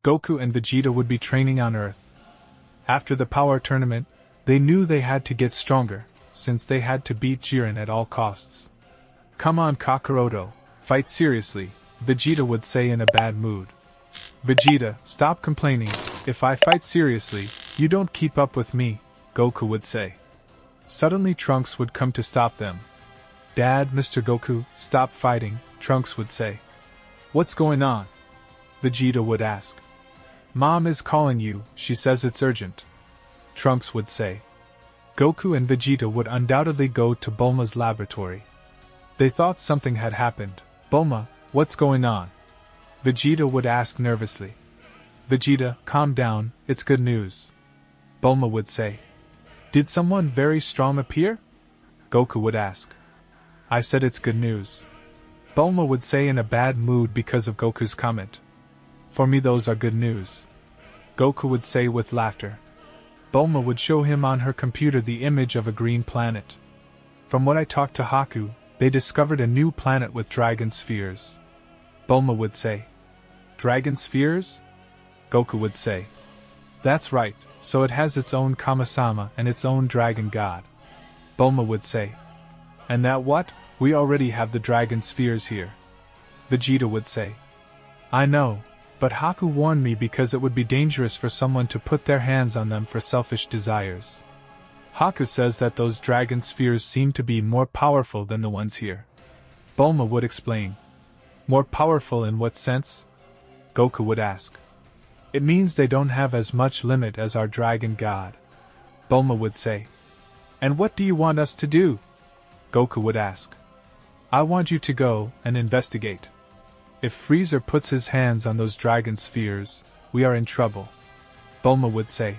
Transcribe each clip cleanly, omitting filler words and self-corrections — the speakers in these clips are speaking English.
Goku and Vegeta would be training on Earth. After the power tournament, they knew they had to get stronger, since they had to beat Jiren at all costs. "Come on, Kakaroto, fight seriously," Vegeta would say in a bad mood. "Vegeta, stop complaining. If I fight seriously, you don't keep up with me," Goku would say. Suddenly Trunks would come to stop them. "Dad, Mr. Goku, stop fighting," Trunks would say. "What's going on?" Vegeta would ask. "Mom is calling you, she says it's urgent," Trunks would say. Goku and Vegeta would undoubtedly go to Bulma's laboratory. They thought something had happened. "Bulma, what's going on?" Vegeta would ask nervously. "Vegeta, calm down, it's good news," Bulma would say. "Did someone very strong appear?" Goku would ask. "I said it's good news," Bulma would say in a bad mood because of Goku's comment. "For me those are good news," Goku would say with laughter. Bulma would show him on her computer the image of a green planet. "From what I talked to Haku, they discovered a new planet with dragon spheres," Bulma would say. "Dragon spheres?" Goku would say. "That's right, so it has its own Kami-sama and its own dragon god," Bulma would say. "And that what? We already have the dragon spheres here," Vegeta would say. "I know, but Haku warned me because it would be dangerous for someone to put their hands on them for selfish desires. Haku says that those dragon spheres seem to be more powerful than the ones here," Bulma would explain. "More powerful in what sense?" Goku would ask. "It means they don't have as much limit as our dragon god," Bulma would say. "And what do you want us to do?" Goku would ask. "I want you to go and investigate. If Freezer puts his hands on those dragon spheres, we are in trouble," Bulma would say.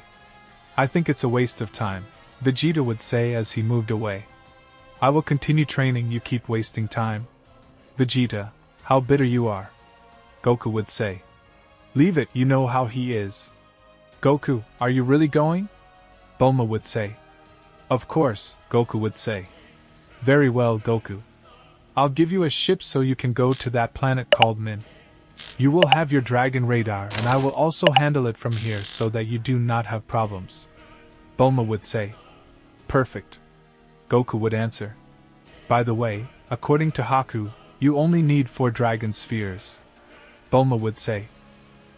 "I think it's a waste of time," Vegeta would say as he moved away. "I will continue training, you keep wasting time." "Vegeta, how bitter you are," Goku would say. "Leave it, you know how he is." "Goku, are you really going?" Bulma would say. "Of course," Goku would say. "Very well, Goku. I'll give you a ship so you can go to that planet called Min. You will have your dragon radar and I will also handle it from here so that you do not have problems," Bulma would say. "Perfect," Goku would answer. "By the way, according to Haku, you only need 4 dragon spheres," Bulma would say.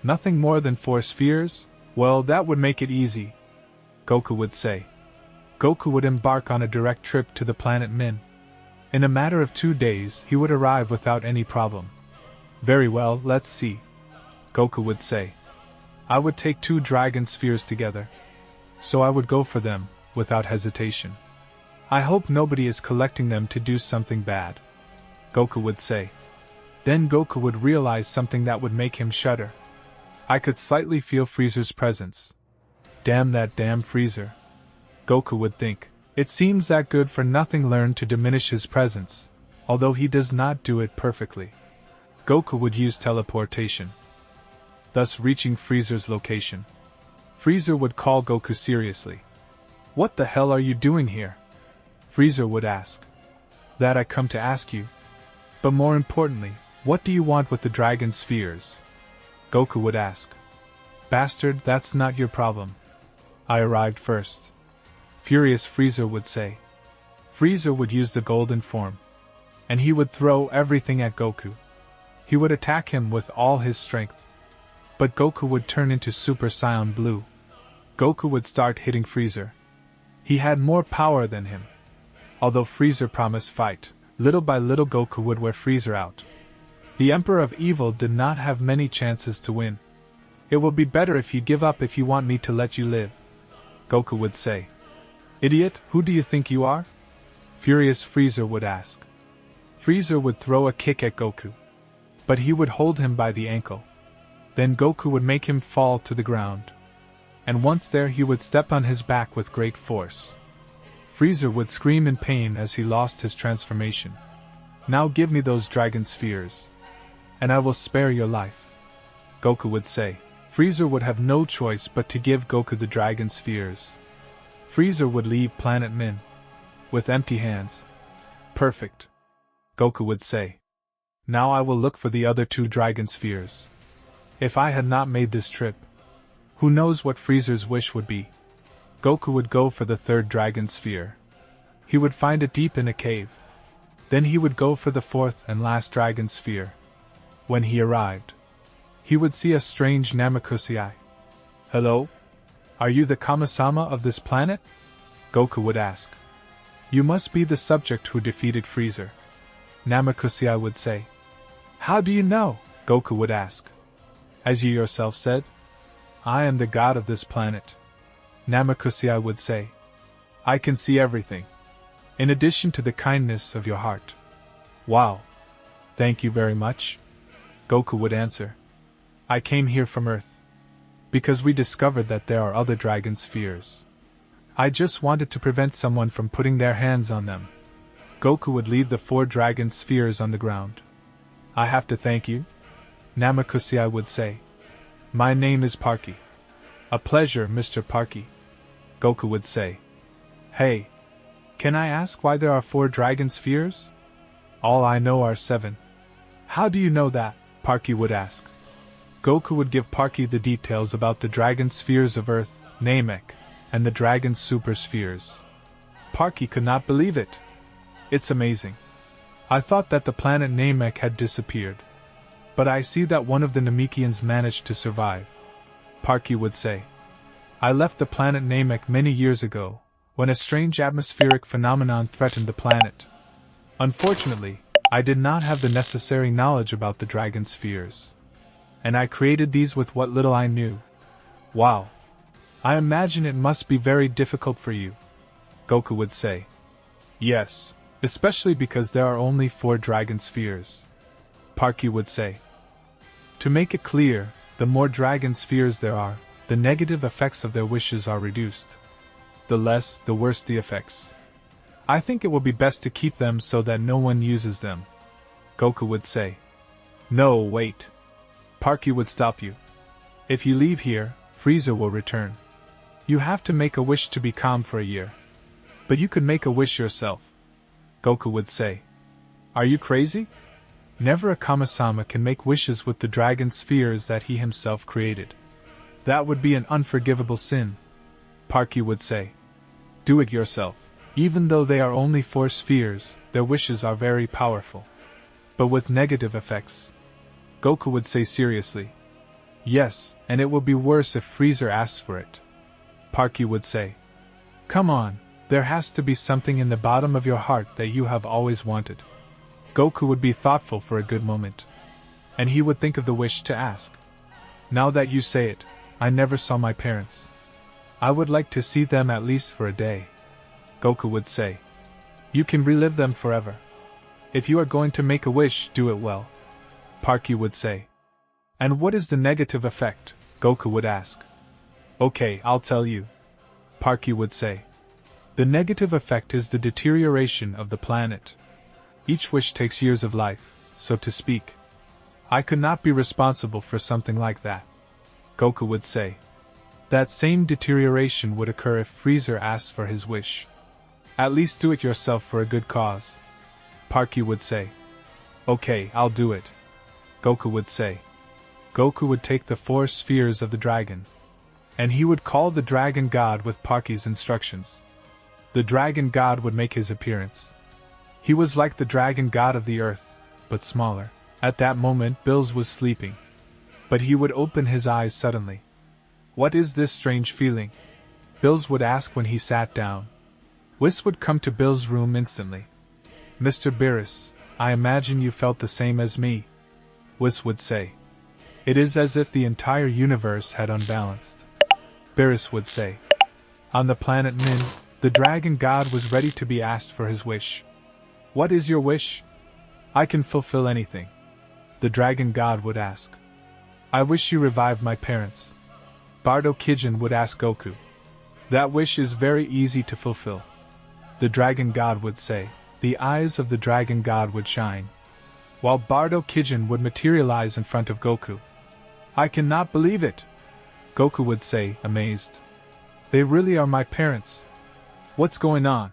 "Nothing more than 4 spheres? Well, that would make it easy," Goku would say. Goku would embark on a direct trip to the planet Min. In a matter of 2 days, he would arrive without any problem. "Very well, let's see," Goku would say. "I would take 2 dragon spheres together. So I would go for them, without hesitation. I hope nobody is collecting them to do something bad," Goku would say. Then Goku would realize something that would make him shudder. I could slightly feel Freezer's presence. "Damn that damn Freezer," Goku would think. "It seems that good for nothing learned to diminish his presence, although he does not do it perfectly." Goku would use teleportation, thus reaching Freezer's location. Freezer would call Goku seriously. "What the hell are you doing here?" Freezer would ask. "That I come to ask you. But more importantly, what do you want with the dragon spheres?" Goku would ask. "Bastard, that's not your problem. I arrived first," furious Freezer would say. Freezer would use the golden form, and he would throw everything at Goku. He would attack him with all his strength. But Goku would turn into Super Saiyan Blue. Goku would start hitting Freezer. He had more power than him. Although Freezer promised fight, little by little Goku would wear Freezer out. The Emperor of Evil did not have many chances to win. "It will be better if you give up if you want me to let you live," Goku would say. "Idiot, who do you think you are?" Furious Freezer would ask. Freezer would throw a kick at Goku, but he would hold him by the ankle. Then Goku would make him fall to the ground. And once there he would step on his back with great force. Freezer would scream in pain as he lost his transformation. "Now give me those dragon spheres, and I will spare your life," Goku would say. Freezer would have no choice but to give Goku the dragon spheres. Freezer would leave planet Min with empty hands. "Perfect," Goku would say. "Now I will look for the other 2 dragon spheres." If I had not made this trip, who knows what Frieza's wish would be? Goku would go for the third dragon sphere. He would find it deep in a cave. Then he would go for the fourth and last dragon sphere. When he arrived, he would see a strange Namakusei. Hello? Are you the Kami-sama of this planet? Goku would ask. You must be the subject who defeated Frieza. Namakusei would say. How do you know? Goku would ask. As you yourself said, I am the god of this planet. Namakusei would say. I can see everything. In addition to the kindness of your heart. Wow. Thank you very much. Goku would answer. I came here from Earth. Because we discovered that there are other dragon spheres. I just wanted to prevent someone from putting their hands on them. Goku would leave the 4 dragon spheres on the ground. I have to thank you. Namakusei would say. My name is Parky. A pleasure, Mr. Parky. Goku would say. Hey. Can I ask why there are 4 dragon spheres? All I know are 7. How do you know that? Parky would ask. Goku would give Parky the details about the dragon spheres of Earth, Namek, and the dragon super spheres. Parky could not believe it. It's amazing. I thought that the planet Namek had disappeared. But I see that one of the Namekians managed to survive. Parky would say. I left the planet Namek many years ago, when a strange atmospheric phenomenon threatened the planet. Unfortunately, I did not have the necessary knowledge about the dragon spheres. And I created these with what little I knew. Wow. I imagine it must be very difficult for you. Goku would say. Yes, especially because there are only 4 dragon spheres. Parky would say. To make it clear, the more dragon spheres there are, the negative effects of their wishes are reduced. The less, the worse the effects. I think it will be best to keep them so that no one uses them. Goku would say. No, wait. Parky would stop you. If you leave here, Frieza will return. You have to make a wish to be calm for a year. But you could make a wish yourself. Goku would say. Are you crazy? Never a Kami-sama can make wishes with the dragon spheres that he himself created. That would be an unforgivable sin. Parky would say. Do it yourself. Even though they are only 4 spheres, their wishes are very powerful. But with negative effects. Goku would say seriously. Yes, and it will be worse if Frieza asks for it. Parky would say. Come on, there has to be something in the bottom of your heart that you have always wanted. Goku would be thoughtful for a good moment. And he would think of the wish to ask. Now that you say it, I never saw my parents. I would like to see them at least for a day. Goku would say. You can relive them forever. If you are going to make a wish, do it well. Parky would say. And what is the negative effect? Goku would ask. Okay, I'll tell you. Parky would say. The negative effect is the deterioration of the planet. Each wish takes years of life, so to speak. I could not be responsible for something like that. Goku would say. That same deterioration would occur if Frieza asks for his wish. At least do it yourself for a good cause. Parky would say. Okay, I'll do it. Goku would say. Goku would take the 4 spheres of the dragon. And he would call the dragon god with Parky's instructions. The dragon god would make his appearance. He was like the dragon god of the earth, but smaller. At that moment Bills was sleeping. But he would open his eyes suddenly. What is this strange feeling? Bills would ask when he sat down. Whis would come to Bill's room instantly. Mr. Beerus, I imagine you felt the same as me. Whis would say. It is as if the entire universe had unbalanced. Beerus would say. On the planet Min, the dragon god was ready to be asked for his wish. What is your wish? I can fulfill anything. The dragon god would ask. I wish you revived my parents. BARDOCK would ask Goku. That wish is very easy to fulfill. The dragon god would say. The eyes of the dragon god would shine. While BARDOCK would materialize in front of Goku. I cannot believe it. Goku would say, amazed. They really are my parents. What's going on?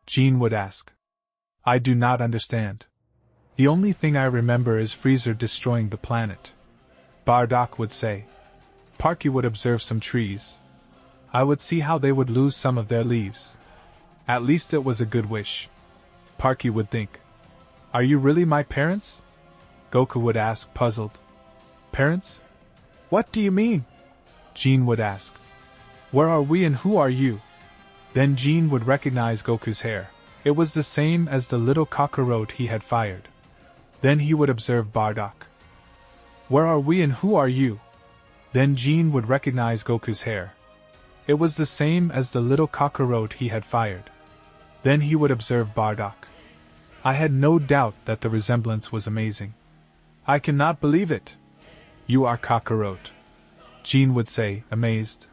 Jean would ask. I do not understand. The only thing I remember is Frieza destroying the planet. Bardock would say. Parky would observe some trees. I would see how they would lose some of their leaves. At least it was a good wish. Parky would think. Are you really my parents? Goku would ask, puzzled. Parents? What do you mean? Gene would ask. Where are we and who are you? Then Gene would recognize Goku's hair. It was the same as the little cockroach he had fired. Then he would observe Bardock. Where are we and who are you? Then Gene would recognize Goku's hair. It was the same as the little cockroach he had fired. Then he would observe Bardock. I had no doubt that the resemblance was amazing. I cannot believe it. You are cockroach. Gene would say, amazed.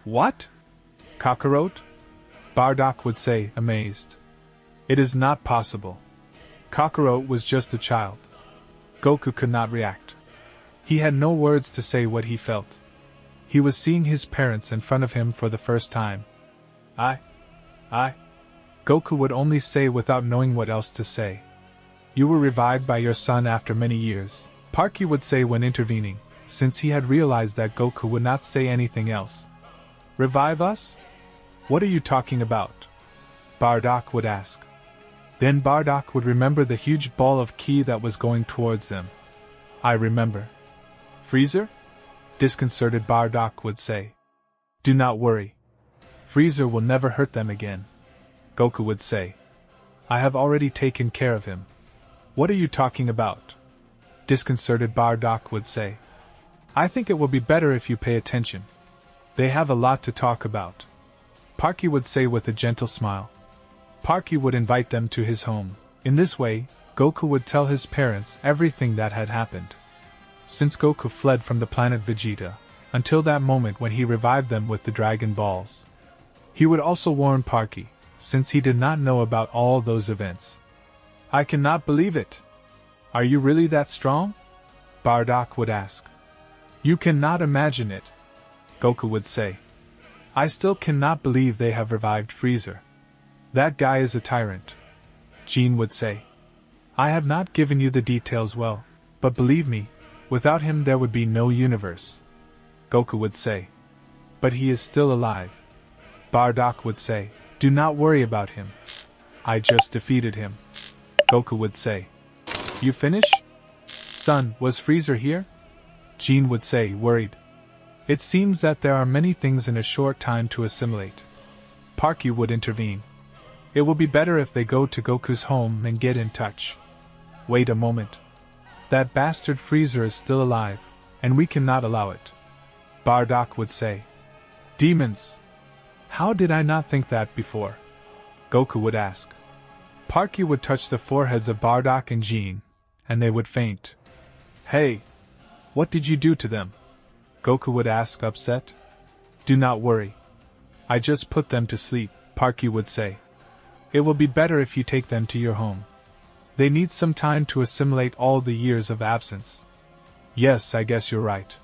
What? Cockroach? Bardock would say, amazed. It is not possible. Cockroach was just a child. Goku could not react. He had no words to say what he felt. He was seeing his parents in front of him for the first time. I. Goku would only say without knowing what else to say. You were revived by your son after many years, Parky would say when intervening, since he had realized that Goku would not say anything else. Revive us? What are you talking about? Bardock would ask. Then Bardock would remember the huge ball of ki that was going towards them. I remember. Freezer? Disconcerted Bardock would say. Do not worry. Freezer will never hurt them again. Goku would say. I have already taken care of him. What are you talking about? Disconcerted Bardock would say. I think it will be better if you pay attention. They have a lot to talk about. Parky would say with a gentle smile. Parky would invite them to his home. In this way, Goku would tell his parents everything that had happened. Since Goku fled from the planet Vegeta, until that moment when he revived them with the Dragon Balls. He would also warn Parky, since he did not know about all those events. I cannot believe it. Are you really that strong? Bardock would ask. You cannot imagine it. Goku would say. I still cannot believe they have revived Freezer. That guy is a tyrant. Gene would say. I have not given you the details well, but believe me, without him there would be no universe. Goku would say. But he is still alive. Bardock would say. Do not worry about him. I just defeated him. Goku would say. You finish? Son, was Freezer here? Gene would say, worried. It seems that there are many things in a short time to assimilate. Parky would intervene. It will be better if they go to Goku's home and get in touch. Wait a moment. That bastard Freezer is still alive, and we cannot allow it. Bardock would say. Demons! How did I not think that before? Goku would ask. Parky would touch the foreheads of Bardock and Gene, and they would faint. Hey! What did you do to them? Goku would ask, upset. Do not worry. I just put them to sleep, Parky would say. It will be better if you take them to your home. They need some time to assimilate all the years of absence. Yes, I guess you're right.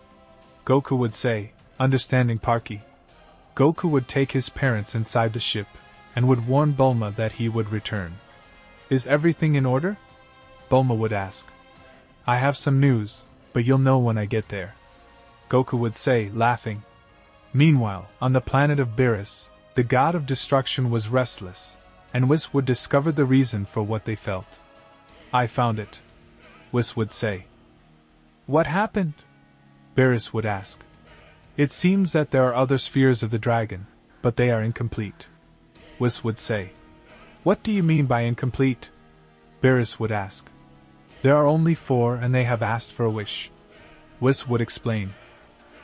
Goku would say, understanding Parky. Goku would take his parents inside the ship, and would warn Bulma that he would return. Is everything in order? Bulma would ask. I have some news, but you'll know when I get there. Goku would say, laughing. Meanwhile, on the planet of Beerus, the god of destruction was restless, and Whis would discover the reason for what they felt. I found it. Whis would say. What happened? Beerus would ask. It seems that there are other spheres of the dragon, but they are incomplete. Whis would say. What do you mean by incomplete? Beerus would ask. There are only 4 and they have asked for a wish. Whis would explain.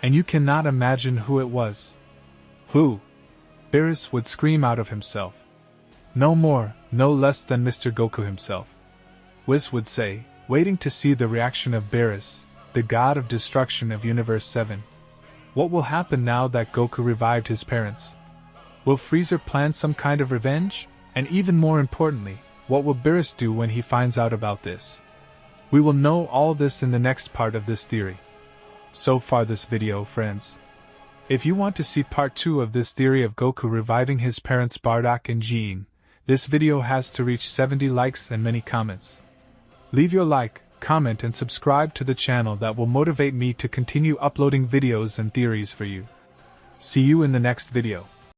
And you cannot imagine who it was. Who? Beerus would scream out of himself. No more, no less than Mr. Goku himself. Whis would say, waiting to see the reaction of Beerus, the god of destruction of Universe 7. What will happen now that Goku revived his parents? Will Freezer plan some kind of revenge? And even more importantly, what will Beerus do when he finds out about this? We will know all this in the next part of this theory. So far this video, friends. If you want to see part 2 of this theory of Goku reviving his parents Bardock and Gine, this video has to reach 70 likes and many comments. Leave your like, comment and subscribe to the channel. That will motivate me to continue uploading videos and theories for you. See you in the next video.